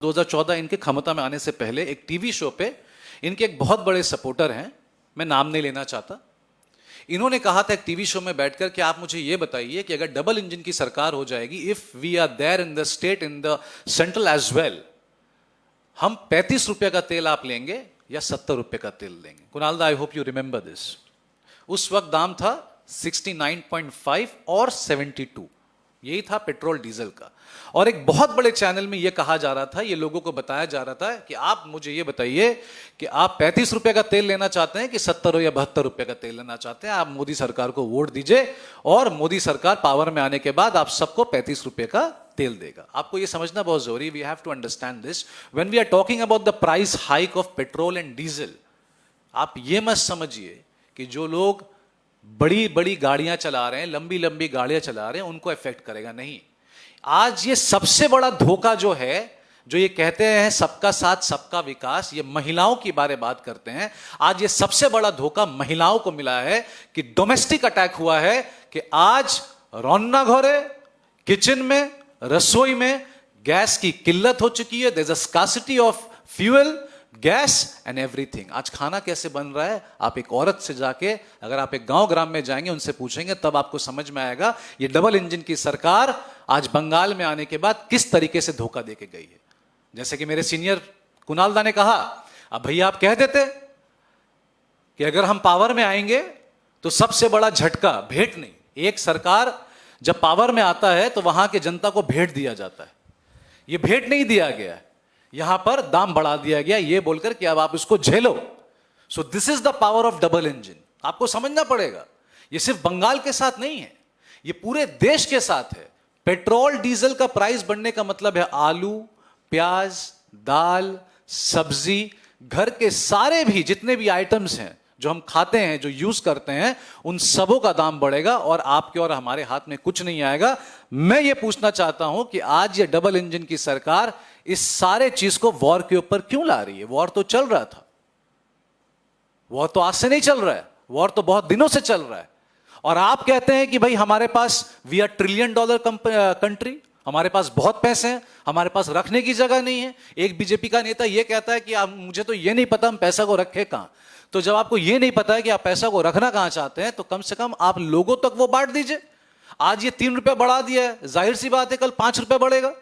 2014 इनके क्षमता में आने से पहले एक टीवी शो पे इनके एक बहुत बड़े सपोर्टर हैं, मैं नाम नहीं लेना चाहता, इन्होंने कहा था एक टीवी शो में बैठकर कि आप मुझे ये बताइए कि अगर डबल इंजन की सरकार हो जाएगी, if we are there in the state in the central as well, हम 35 रुपए का तेल आप लेंगे या 70 रुपए का तेल लेंगे। कुणाल दा, I hope you remember this. उस वक्त दाम था 69.5 और 72, यही था पेट्रोल डीजल का। और एक बहुत बड़े चैनल में यह कहा जा रहा था, ये लोगों को बताया जा रहा था कि आप मुझे ये बताइए कि आप 35 रुपए का तेल लेना चाहते हैं कि 70 या 72 रुपए का तेल लेना चाहते हैं। आप मोदी सरकार को वोट दीजिए और मोदी सरकार पावर में आने के बाद आप सबको 35 रुपए का तेल देगा। आपको ये समझना बहुत जरूरी, we have to understand this when we are talking about the price hike of petrol and diesel. आप ये मत समझिए कि जो लोग बड़ी बड़ी गाड़ियां चला रहे हैं, लंबी लंबी गाड़ियां चला रहे हैं, उनको इफेक्ट करेगा, नहीं। आज ये सबसे बड़ा धोखा जो है, जो ये कहते हैं सबका साथ सबका विकास, ये महिलाओं की बात करते हैं, आज ये सबसे बड़ा धोखा महिलाओं को मिला है कि डोमेस्टिक अटैक हुआ है कि आज रौन्ना घरे किचन में, रसोई में गैस की किल्लत हो चुकी है। There is a scarcity of fuel, gas and everything. आज खाना कैसे बन रहा है, आप एक औरत से जाके, अगर आप एक गांव ग्राम में जाएंगे, उनसे पूछेंगे, तब आपको समझ में आएगा ये डबल इंजन की सरकार आज बंगाल में आने के बाद किस तरीके से धोखा देके गई है। जैसे कि मेरे सीनियर कुणाल दा ने कहा, अब भैया आप कह देते कि अगर हम पावर में आएंगे तो सबसे बड़ा झटका, भेंट नहीं, एक सरकार जब पावर में आता है तो वहां के जनता को भेंट दिया जाता है। ये भेंट नहीं दिया गया है, यहां पर दाम बढ़ा दिया गया ये बोलकर कि अब आप इसको झेलो। So this is the power of double engine. आपको समझना पड़ेगा, ये सिर्फ बंगाल के साथ नहीं है, ये पूरे देश के साथ है। पेट्रोल डीजल का प्राइस बढ़ने का मतलब है आलू, प्याज, दाल, सब्जी, घर के सारे भी जितने भी आइटम्स हैं जो हम खाते हैं, जो यूज करते हैं, उन सबों का दाम बढ़ेगा और आपके और हमारे हाथ में कुछ नहीं आएगा। मैं ये पूछना चाहता हूं कि आज ये डबल इंजन की सरकार इस सारे चीज को वॉर के ऊपर क्यों ला रही है? वॉर तो चल रहा था, वॉर तो आज से नहीं चल रहा है, वॉर तो बहुत दिनों से चल रहा है। और आप कहते हैं कि भाई हमारे पास we are trillion dollar country, हमारे पास बहुत पैसे हैं, हमारे पास रखने की जगह नहीं है। एक बीजेपी का नेता यह कहता है कि आप, मुझे तो यह नहीं पता हम पैसा को रखें कहां। तो जब आपको यह नहीं पता है कि आप पैसा को रखना कहां चाहते हैं, तो कम से कम आप लोगों तक वो बांट दीजिए। आज ये 3 रुपए बढ़ा दिया है, जाहिर सी बात है कल 5 रुपए बढ़ेगा।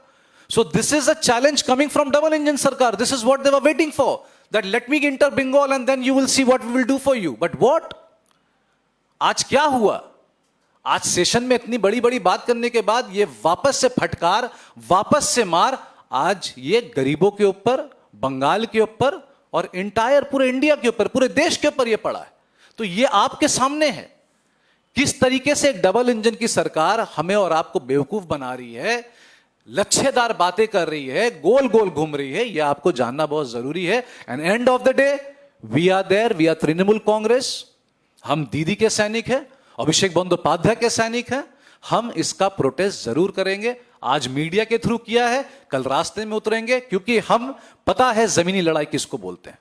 So this is a challenge coming from double engine sarkar. This is what they were waiting for. That let me enter Bengal and then you will see what we will do for you. But what? आज क्या हुआ? आज session में इतनी बड़ी बड़ी बात करने के बाद ये वापस से फटकार, वापस से मार, आज ये गरीबों के ऊपर, बंगाल के ऊपर और इंटायर पूरे इंडिया के ऊपर, पूरे देश के ऊपर ये पड़ा है। तो ये आपके सामने है किस तरीके से एक डबल इंजन की सरकार हमें और आपको बेवकूफ बना रही है, लच्छेदार बातें कर रही है, गोल गोल घूम रही है। यह आपको जानना बहुत जरूरी है। And end of the day we are there, we are Trinamool Congress, हम दीदी के सैनिक हैं, अभिषेक बंदोपाध्याय के सैनिक हैं। हम इसका प्रोटेस्ट जरूर करेंगे। आज मीडिया के थ्रू किया है, कल रास्ते में उतरेंगे, क्योंकि हम पता है जमीनी लड़ाई किसको बोलते हैं।